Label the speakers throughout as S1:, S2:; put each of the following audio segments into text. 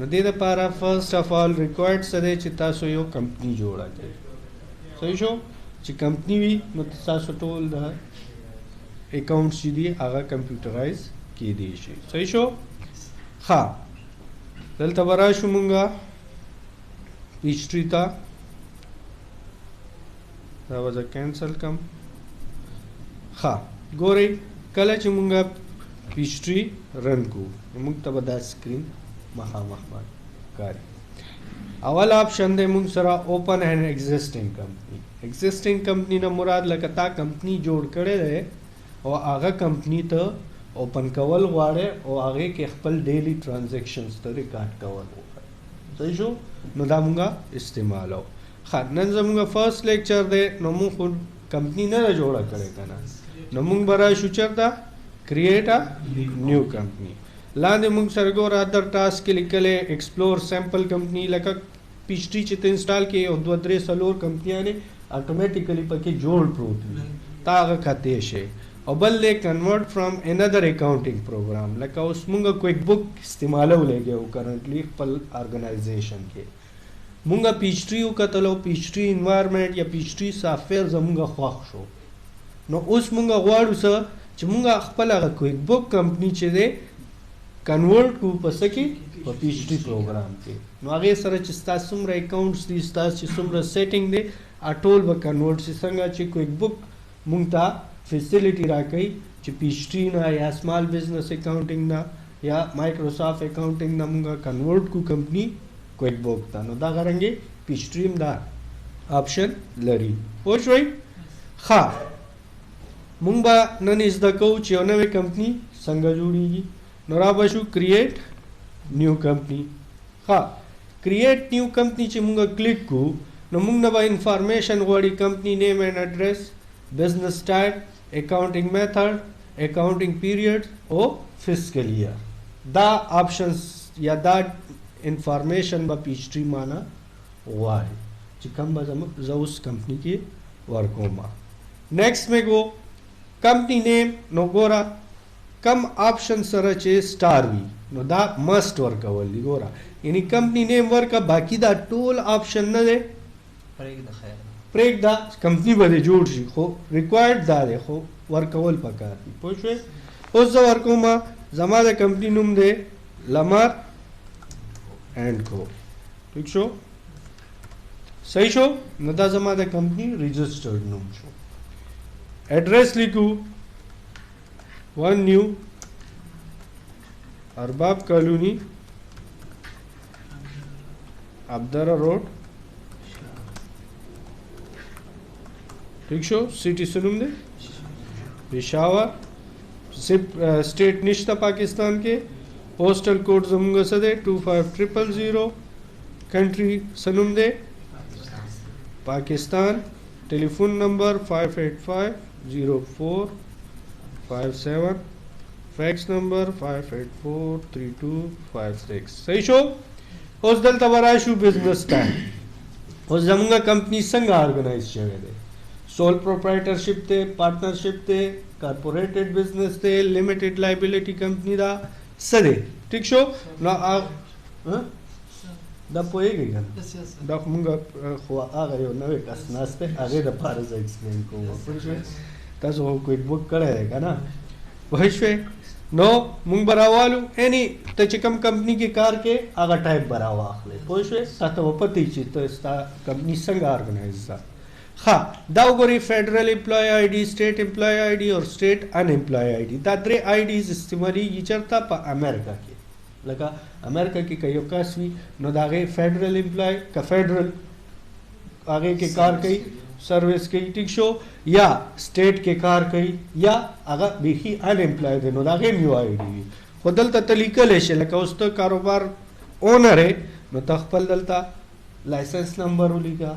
S1: نو دې دپاره فرست اف آل ریکوایرډ څه دی چې تاسو یو کمپني جوړه کړئ. صحیح شو؟ چې کمپني وي نو تاسو ټول د اکاونټس چې دي هغه کمپیوټرایز کیدی شي. صحیح شو؟ ښه دلته به راشو مونږه پیچټري ته. دا به زه کینسل کم. ښه ګورئ کله چې مونږه پیچټري رن کوو نو مونږ ته به دا سکرین مخامخ باندې کاري. اول آپشن دی مونږ سره اوپن اینڈ ایگزسټینګ کمپنی. ایگزسټینګ کمپنی نه مراد لکه تا کمپنی جوړ کړی دی او هغه کمپنی ته اوپن کول غواړې او هغې کې خپل ډیلی ټرانزیکشنز ته ریکارډ کول غواړې. صحیح شو؟ نو دا مونږه استعمالو. ښه نن زمونږ فرست لیکچر دی نو مونږ خو کمپنی نه ده جوړه کړې که نه. نو مونږ به راشو چېرته کریټ ا نیو کمپنی. لاندې مونږ سره ګوره ادر ټاسک کې لیکلی ایکسپلور سیمپل کمپنی لکه پیچټري چې ته انسټال کړې او 2 3 4 کمپنیانې اټومیټیکلی پکې جوړ پروت وي تا هغه کتی شي. او بل دی کنورټ فرام انادر اکاؤنټینګ پروګرام لکه اوس مونږ کویک بک استعمالو لګیو کرنټلی خپل ارګنایزیشن کې. مونږه پیچټري وکتلو پیچټري انوایرمنټ یا پیچټري سافټویر زمونږه خوښ شو. نو اوس مونږه غواړو څه چې مونږه خپل هغه کویک بک کمپنی چې دی کنورټ کو پس کې په پیچټري پروګرام کې. نو هغې سره چې ستاسو څومره اکاؤنټس دي ستاسو چې څومره سیټینګ دی ټول به کنورټ شي. څنګه چې کویک بک مونږ ته فیسیلیټي راکوي چې پیچټري نه یا سمال بزنس اکاؤنټینګ نه یا مایکروسافټ اکاؤنټینګ نه مونږه کنورټ کو کمپنی کویک بک ته. نو دا غرنګې پیچټري هم دا آپشن لري. پوه شوئ؟ ښه مونږ به نن زده کوو چې یو نوې کمپنی څنګه جوړیږي. نو را بشو کریټ نیو کمپنی. ښه کریټ نیو کمپنی چې مونږ کلیک کو نو مونږ نه به انفارمیشن غواړي کمپنی نیم اینڈ ایڈریس بزنس ټایپ اکاؤنټینګ میتھډ اکاؤنټینګ پیریډ او فسکل ایئر. دا آپشنز یا دا انفارمیشن به پیچټري مانا غواړي چې کوم به زه اوس کمپنی کې ورکوم. نیکسٹ میں گو کمپنی نیم. نو ګوره کم آپشن سره چې سٹار وي نو دا مسټ ورکول دي. ګوره یعنی کمپنی نیم ورکه باقی دا ټول آپشن نه دی پرېږده کمپنی به دې جوړ شي خو ریکوایرډ دا دی خو ورکول پکار دي. پوه شوې؟ اوس زه ورکوم زما د کمپنی نوم دی لمر اینڈ کو. ٹھیک شو؟ صحیح شو؟ نو دا زما د کمپنی رجسٹرډ نوم شو. ایڈریس لیکو 1 نیو ارباب کالونی ابدرا روڈ. ٹھیک شو؟ سٹی سنم دے پشاور. اسٹیٹ نشتا پاکستان کے. پوسٹل کوڈ زمونگا سدے 25000. کنٹری سنم دے پاکستان. ٹیلیفون نمبر 5850457. فیکس نمبر 5843256. صحیح شو؟ اوس دلته وراشو بزنس ټایپ. اوس زمونږه کمپنی څنګه آرګنایز شوی دی؟ سول پروپرائټرشپ دی پارټنرشپ دی کارپوریټډ بزنس دی لیمیټډ لایبیلیټي کمپنی دا څه دی؟ ٹھیک شو؟ نو دا پوهېږئ که نه دا خو مونږ خو هغه یو نوی کس ناست دی هغې دپاره زه ایکسپلین کوم. پوه شوې؟ تاسو خو کویک بک کړی دی که نه؟ پوه شوې؟ نو مونږ به راوالو یعنې ته چې کوم کمپني کې کار کې هغه ټایپ به راواخلې. پوه شوې؟ تا ته به پته وي چې ته ستا کمپني څنګه آرګنایز ده. ښه دا وګورئ فیډرل امپلای آی ډي سټیټ امپلای آی ډي او سټیټ ان امپلای آی ډي. دا درې آی ډیز استعمالیږي چېرته په امریکا کې. لکه امریکا کې که یو کس وي نو د هغې فیډرل امپلای که فیډرل هغې کې کار کوي سروس کوي. ټیک شو؟ یا سټیټ کې کار کوي یا هغه بیخي ان امپلای دی نو د هغې هم یو آی ډي وي. خو دلته ته لیکلی شي لکه اوس ته کاروبار اونر یې نو ته خپل دلته لایسنس نمبر ولیکه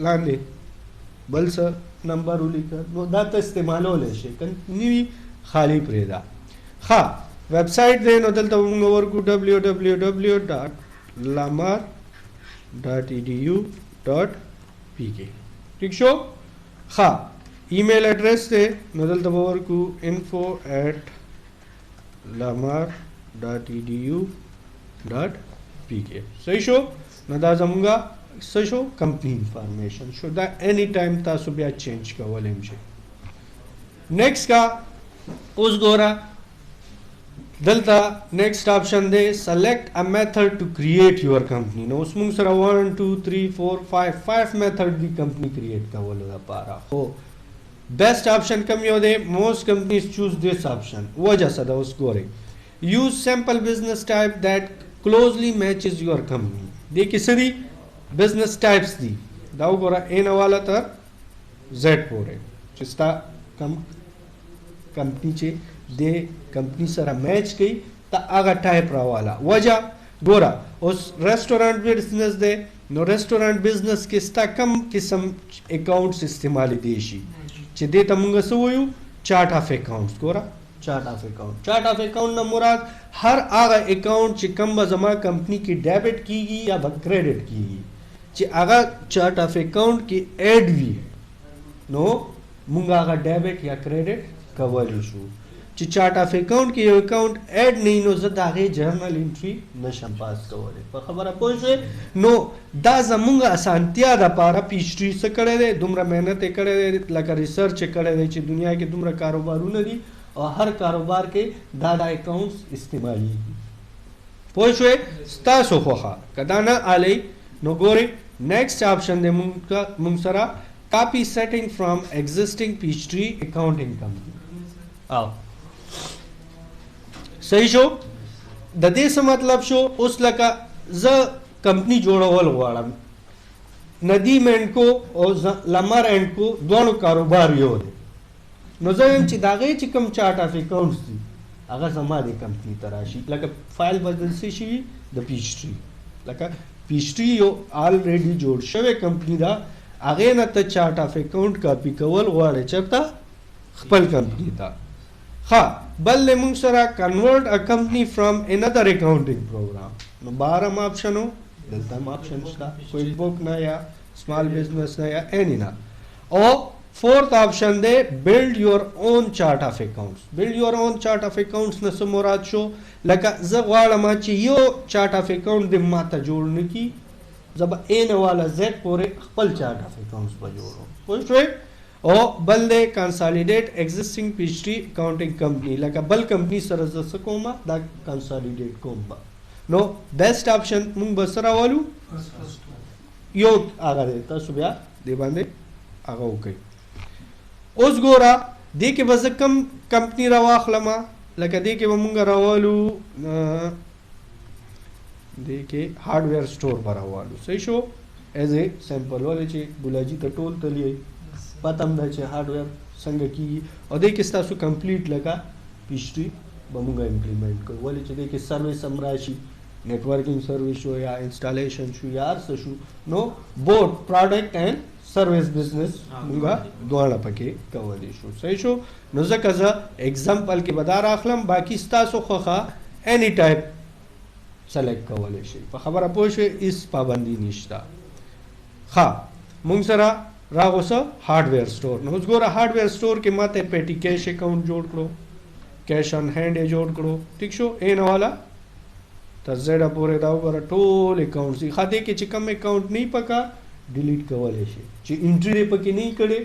S1: لاندې بل څه نمبر ولیکه نو دا ته استعمالولی شي که نه وي خالي پرېږده. ښه ویب سایټ دی نو دلته مونږ ورکو www.lamar.edu.pk. ٹھیک شو؟ ښه ای میل ایڈریس دی نو دلته به ورکو info@lamar.edu.pk. PK. सही शो न दा जमुंगा सही शो कंपनी इंफॉर्मेशन शो दा एनी टाइम तासु बिया चेंज कवल एमशे. नेक्स्ट का उस गोरा दलता नेक्स्ट ऑप्शन दे select a method to create your company. नो उसमुंग सरा 1 2 3 4 5 मेथड दी कंपनी क्रिएट कवल दा पारा हो. बेस्ट ऑप्शन कम यो दे most companies choose this option. वजह सदा उस गोरे use sample business type that closely matches your company. देखिए सदी बिजनेस टाइप्स दी दाव गोरा एन वाला तर जेड पोरे चिस्ता कंपनी चे दे कंपनी सरा मैच की ता आगा टाइप रावाला. वजह गोरा उस restaurant business they know restaurant business के स्ता कम किस्म अकाउंट्स इस्तेमाल देशी चे दे तमुंगा सोयू चार्ट ऑफ अकाउंट्स. गोरा चार्ट ऑफ अकाउंट ना मुराद हर आगा अकाउंट चे कम जमा कंपनी की डेबिट कीगी या क्रेडिट कीगी चे आगा चार्ट ऑफ अकाउंट की एड भी नो मुंगा आगा डेबिट या क्रेडिट कवल इशू चे चार्ट ऑफ अकाउंट की अकाउंट एड नहीं नो जदागे जर्नल एंट्री नशम पास कवल पर खबर पहुंचे नो दा जमुंगा आसानतिया दा पारा पीस्ट्री से करे दे दुमरा मेहनत करे दे लगा रिसर्च करे दे चे दुनिया के दुमरा कारोबार नदी और हर कारोबार के दादा अकाउंट्स इस्तेमाल पहुंचे स्तासो खोखा कदाना आले नो गोरे नेक्स्ट ऑप्शन दे मुंगसरा कॉपी सेटिंग फ्रॉम एग्जिस्टिंग पीस्ट्री अकाउंटिंग कंपनी. आओ सही शो ददे से मतलब शो उस लका ज कंपनी जोड़वल वाला नदी में को और लमर एंड को दोनों कारोबार यो दे नजर चिदागे चिकम चार्ट ऑफ अकाउंट्स दी अगर जमा दे कंपनी तराशी लका फाइल बदल से शी द पीस्ट्री लका पीस्ट्री यो ऑलरेडी जोड़ शवे कंपनी दा आगे न त चार्ट ऑफ अकाउंट का पिकवल वाले चरता खपल कंपनी दा हा बल ले मुंगसरा convert a company from another accounting program. नो 12 ऑप्शन हो दलता ऑप्शन था कोई बुक ना या स्मॉल बिजनेस ना या एनी ना. और fourth option they build your own chart of accounts. Build your own chart of accounts न समोरात शो लका जवाला माची यो चार्ट ऑफ अकाउंट दे माता जोड़ने की जब एन वाला जेड पूरे खपल चार्ट ऑफ अकाउंट्स पर जोड़ो कोई और बल दे कंसोलिडेट एग्जिस्टिंग पीस्ट्री अकाउंटिंग कंपनी लका बल कंपनी सरज सकोमा दा कंसोलिडेट कोम्बा. नो बेस्ट ऑप्शन मुंग बसरा वालू यो आगा देता सुबह दे बांधे आगा ओके उस गोरा दे के बस कम कंपनी रवा खलमा लका दे के मुंगा रवालू दे के हार्डवेयर स्टोर पर रवालू. सही शो एज ए सैंपल वाले चे बुलाजी तो टोल तलिए पतम दा चे हार्डवेयर संग की और दे किस्ता सु कंप्लीट लगा पीस्ट्री बमुंगा इंप्लीमेंट कर वाले चे दे के सर्विस समराशी नेटवर्किंग सर्विस हो या इंस्टॉलेशन शू या सशु नो both product and service business मुंगा दोड़ा पके कवल इशू. सही शो नज़ कज़ा एग्जाम्पल के बदार आखलम बाकी स्तासो खखा एनी टाइप सेलेक्ट कवल इशू पर खबर पोशे इस पाबंदी निश्ता. खा मुंगसरा रागोसा हार्डवेयर स्टोर नो उसगोरा हार्डवेयर स्टोर के माते पेटी कैश अकाउंट जोड़ करो कैश ऑन हैंड जोड़ करो ठीक शो एन वाला तजेड़ा पूरे दाव पर टोल अकाउंट सी खाते के चिकम अकाउंट नहीं पका डिलीट कवल ऐसे ची एंट्री दे पके नहीं करे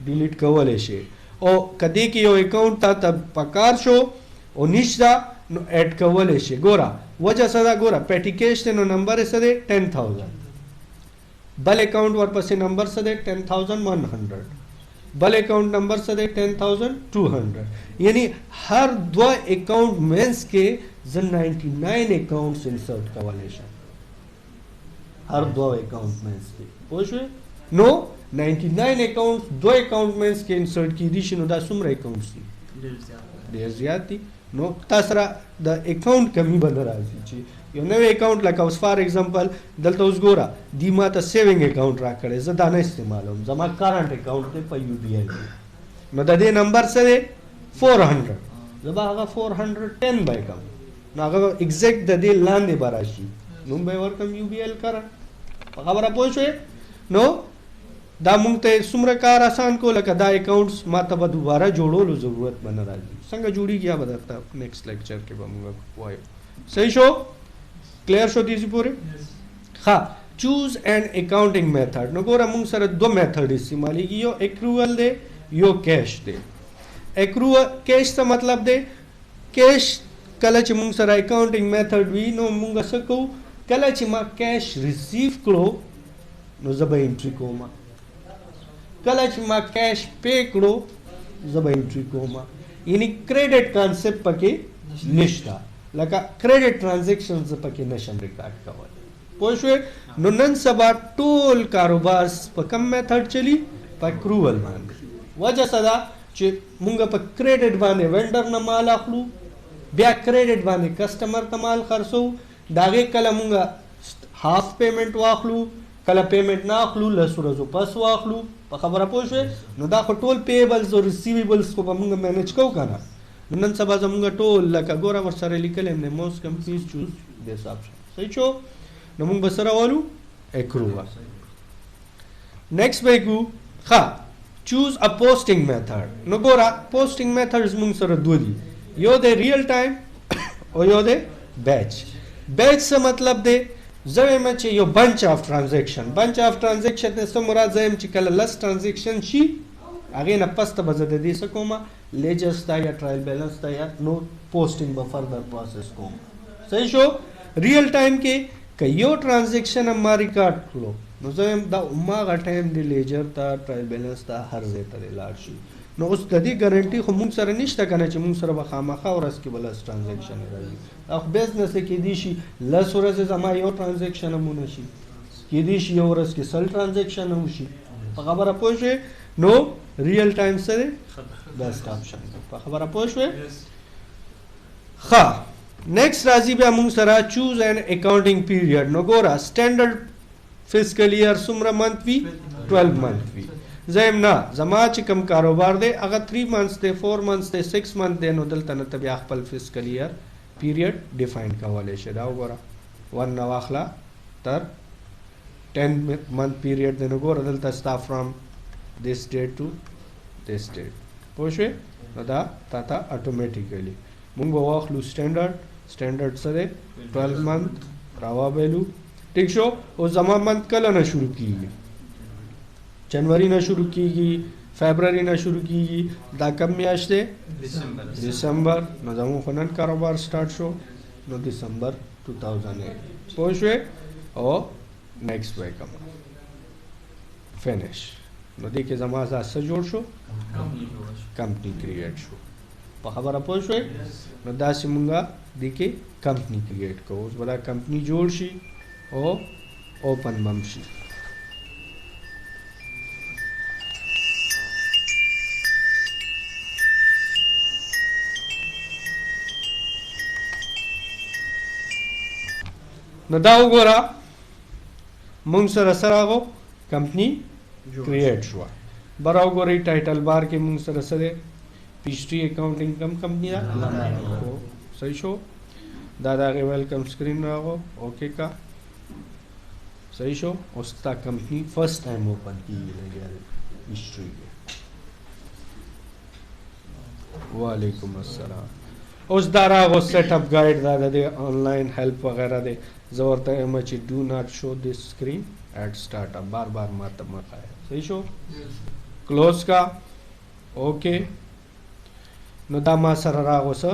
S1: डिलीट कवल ऐसे और कदे के यो अकाउंट था तब पकार शो और निश्दा नो ऐड कवल ऐसे गोरा वजह सदा गोरा पेटी कैश ते नो नंबर है सदे 10,000 बल अकाउंट वर पसे नंबर सदे 10,100 बल अकाउंट नंबर सदे 10,200 यानी हर दो अकाउंट मेंस के 99 अकाउंट्स इंसर्ट कवलेशन हर दो अकाउंट मेंस के पोशे नो 99 अकाउंट्स दो अकाउंट मेंस के इंसर्ट की दिशन दा सुमरे अकाउंट्स देर ज्यादा नो तासरा द अकाउंट कमी बंद राजी ची यो नवे अकाउंट लका उस फॉर एग्जांपल दलता उस गोरा दीमा ता सेविंग अकाउंट रख करे जदा न इस्तेमाल हो जमा करंट अकाउंट पे पर यूबीआई न दे नंबर से 400 जबा आगा 410 बाय कम न आगा एग्जैक्ट दे लांदे बराशी नुम बाय वर कम यूबीआई करंट खबर पहुंचे नो दा मुंगते सुमरकार आसान को लका दा अकाउंट्स मातबा दोबारा जोड़ो लो जरूरत बन राजी संग जुड़ी क्या बताता नेक्स्ट लेक्चर के बमुगा वायो सही show clear شو دي پورې ها choose an accounting method نو ګوره موږ سره دو میتھډ استعمالېږي یو accrual دی یو کیش دی accrual کیش څه مطلب دی کیش کله چې موږ سره accounting method وي نو موږ څه کوو کله چې ما کیش ریسیو کړو نو زه به انټری کوم کله چې ما کیش پے کړو زه به انټری کوم یعنی کریډټ کانسپټ پکې نشته لکه کریډټ ټرانزیکشنز پکې نشم ریکارډ کول پوه شوې نو نن سبا ټول کاروبار په کوم میتھډ چلی په اکروول باندې وجه څه ده چې موږ په کریډټ باندې وینډر نه مال اخلو بیا کریډټ باندې کسٹمر ته مال خرڅو داغه کله موږ هاف پیمنٹ واخلو کله پیمنٹ نه اخلو لس ورځو پس واخلو په خبره پوه شوې نو دا خو ټول پیبلز او ریسیویبلز کو به موږ مینج کوو کنه نن سبا زموږ ټول لکه ګوره ورسره لیکل هم نه موست کمپنیز چوز دس آپشن صحیح شو نو موږ به سره والو اکرووا نیکسٹ به کو ها choose a posting method نو ګوره posting methods موږ سره دوه دي یو د ریل ټایم او یو د بیچ څه مطلب دی زم چې یو بنچ اف ټرانزیکشن نه څه مراد زم چې کله لس ټرانزیکشن شي هغه نه پسته به زده دي څه کومه لیجرز تا یا ټرایل بیلنس تا یا نو پوسټینګ به فردر پروسس کوم صحیح شو ریل ټایم کې که یو ټرانزیکشن ما ریکارډ کړو نو زم دا ماغه ټایم دی لیجر تا ټرایل بیلنس تا هر ځای ته لاړ شي نو اوس د دې ګارانټي خو موږ سره نشته کنه چې موږ سره به خامخا ورځ کې بل ټرانزیکشن راځي او بزنس کې دي شي لس ورځې زما یو ټرانزیکشن مونږ شي کې دي شي یو ورځ کې سل ټرانزیکشن وشي په خبره پوه شئ نو ریل ټایم سره بیسټ اپشن په خبره پوه شئ ها نیکسٹ راځي بیا موږ سره چوز ان اکاونټینګ پیریډ نو ګورا سټانډرډ فسکل ایئر سمره منث وی 12 منث وی زم نه زما چې کم کاروبار دی هغه 3 منثs دی 4 منثs دی 6 منث دی نو دلته نه بیا خپل فسکل ایئر پیریډ ډیفاین کولای شي دا وګوره ون نو اخلا تر 10 منث پیریډ دی نو ګوره دلته ستا فرام this date to this date پوه شئ نو دا تا اتوماتیکلی موږ به واخلو سټانډرډ سره 12 منث راوابلو ٹھیک شو او زما منث کله نه شروع کیږي जनवरी ना शुरू की फेब्रुवरी ना शुरू की दा कब میاشت ده दिसंबर نو زمو خنن کاروبار سٹارټ شو نو दिसंबर 2008 پوښوي او نیکسٹ وای کوم فینیش نو دې کې زما ځا جوړ شو کمپنی کریټ شو په خبره پوښوي نو دا سیمونګه دې کې کمپنی کریټ کوو اوس ولا کمپنی جوړ شي او اوپن بم شي نو دا وګوره مونږ سره سره کمپنی کریټ شو برا وګورئ ټایټل بار کې مونږ سره سره پیشټری اکاونټینګ کم کمپنی دا صحیح شو دا ویلکم سکرین راغو اوکے کا صحیح شو اوس تا کمپنی فرست ټایم اوپن کیږي پیشټری وعلیکم السلام اوس دا راغو سیټ اپ گائیډ دا د آنلاین هیلپ وغیرہ دی زورته ایم چې ډو ناٹ شو دس سکرین ایٹ سٹارٹ اپ بار بار ماته مخه صحیح شو کلوز کا اوکے نو دا ما سره راغوسه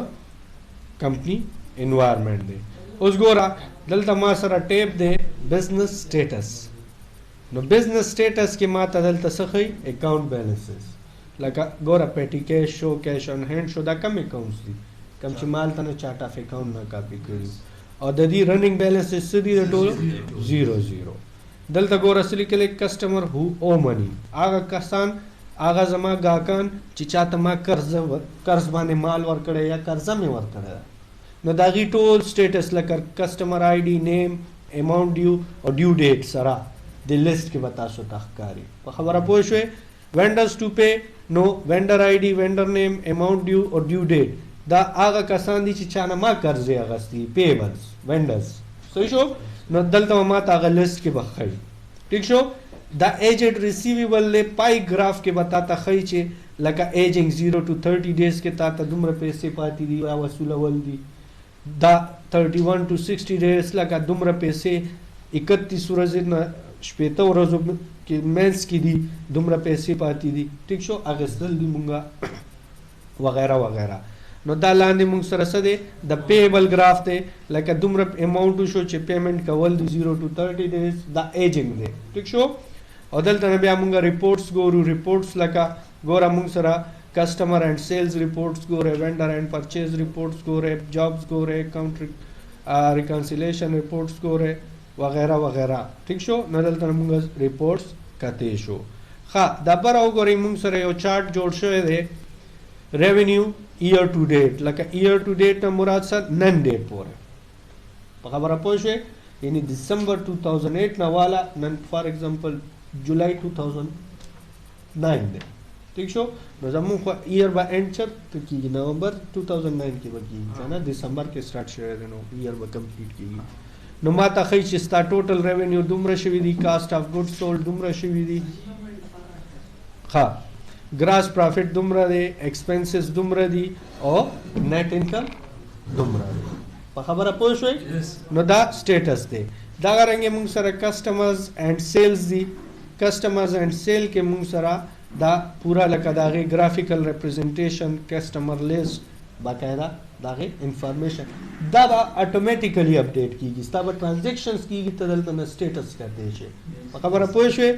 S1: کمپنی انوایرنمنت دی اوس ګورا دلته ما سره ټیپ دی بزنس سټیټس نو بزنس سټیټس کې ما ته دلته سخی اکاونٹ بیلنسز لکه ګورا پیټی کیش شو کیش آن هند شو دا کم اکاونټس دي کم چې مال ته نه چارټ اف اکاونٹ نه کاپی کړی او د دې رننګ بیلنس څه دي د ټول 0 دلته ګور اصلي کله کسٹمر هو او منی هغه کسان هغه زما گاکان چې چاته ما قرض باندې مال ورکړی یا قرض مې ورکړی نو دا غي ټول سټیټس لکه کسٹمر آی ډی نیم اماونٹ ډیو او ډیو ډیټ سره د لیست کې بتا شو تخکاری په خبره پوه شوې وینډرز ټو پے نو وینډر آی ډی وینډر نیم اماونٹ ډیو او ډیو ډیټ دا هغه کسان دي چې چانه ما قرض اغستی پیبلز وینډرز صحیح شو نو دلته ما ته هغه لیست کې بخښي ٹھیک شو دا ایجنٹ ریسیویبل له پای گراف کې بتاته خی چې لکه ایجنگ 0 to 30 days کې تا ته دومره پیسې پاتې دي یا وصولول دي دا 31 to 60 days لکه دومره پیسې 31 ورځې نه شپېته ورځو کې منځ کې دي دومره پیسې پاتې دي ټیک شو اخیستل دي مونږه وغیره وغیره نو دا لاندې مونږ سره څه دی د پیبل ګراف دی لکه دومره اماونټ شو چې پیمنٹ کول دي 0 to 30 days دا ایجنګ دی ټیک شو او دلته بیا مونږ ریپورټس ګورو ریپورټس لکه ګوره مونږ سره کسٹمر اینڈ سیلز ریپورٹس گورے وینڈر اینڈ پرچیز ریپورٹس گورے جابس گورے اکاؤنٹ ریکنسیلیشن ریپورٹس گورے وغیرہ وغیرہ ٹھیک شو ندل تنمونگ ریپورٹس کتے شو خا دا پر او گوری مونگ سره یو چارٹ جوړ شوی دی ریونیو ایئر ټو ډیټ لکه ایئر ټو ډیټ نه مراد سره نن ډیټ پورې په خبره پوه شئ یعنی دسمبر 2008 نه والا نن فار ایگزامپل جولای 2009 دی ٹھیک شو نو زمون خو ایئر با اینڈ چرته کیږي نومبر 2009 کې وکیږي کنه دسمبر کې سٹارټ شوی دی نو ایئر به کمپلیټ کیږي نو ما ته خی چې ستا ټوټل ریونیو دومره شوی دی کاسٹ اف ګډ سولډ دومره شوی دی ها ګراس پروفټ دومره دی ایکسپنسز دومره دی او نیټ انکم دومره دی په خبره پوه شئ نو دا سټیټس دی دا غرنګ موږ سره کسٹمرز اینڈ سیلز دی کسٹمرز اینڈ سیل کې موږ سره دا پورا لکه داغه گرافیکل ریپرزنټیشن کسٹمر لیسٹ باقاعده داغه انفارمیشن دا با اتوماتیکلی اپډیټ کیږي ستاسو ټرانزیکشنز کیږي ته دلته سټیټس کړئ شي خبره پوه شئ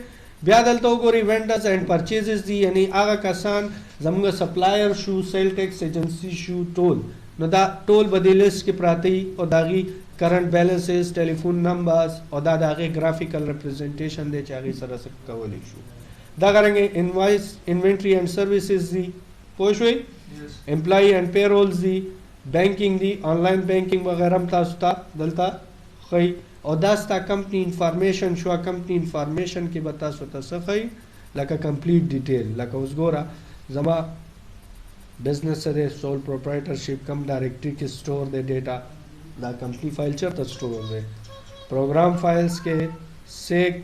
S1: بیا دلته وګورئ وینډرز اینڈ پرچیزز دي یعنی هغه کسان زموږ سپلایر شو سیل ټیکس ایجنسی شو ټول نو دا ټول بدیلس کې پراتی او داغي کرنٹ بیلنسز ټلیفون نمبرز او دا داغه گرافیکل ریپرزنټیشن دی چې هغه سره کولی شو دا غرنګ انوایس انوینټری اینڈ سروسز دی پوه شئ امپلای اینڈ پیرولز دی بینکنګ دی آنلاین بینکنګ وغیرہ هم تاسو ته دلته خی او دا ستا کمپنی انفارمیشن شو کمپنی انفارمیشن کې به تاسو ته څه خی لکه کمپلیټ ډیټیل لکه اوس ګوره زما بزنس سره سول پروپرایټرشپ کم ډایرکټری کې سٹور دی ډیټا دا کمپنی فایل چرته سٹور دی پروگرام فائلز کې سیک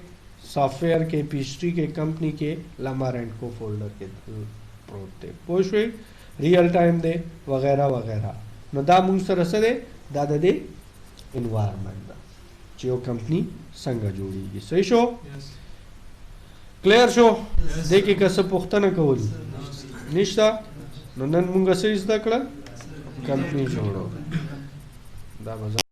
S1: سافٹ ویئر کے پیسٹری کے کمپنی کے لامار اینڈ کو فولڈر کے پروت دے پوه شئ ریئل ٹائم دے وغیرہ وغیرہ نو دا مونږ سره څه دی دا د دې انوایرمنټ ده چې یو کمپنی څنګه جوړیږي صحیح شو کلیر شو دې کې که څه پوښتنه کول نشته نو نن مونږ څه زده کړل کمپنی جوړو دا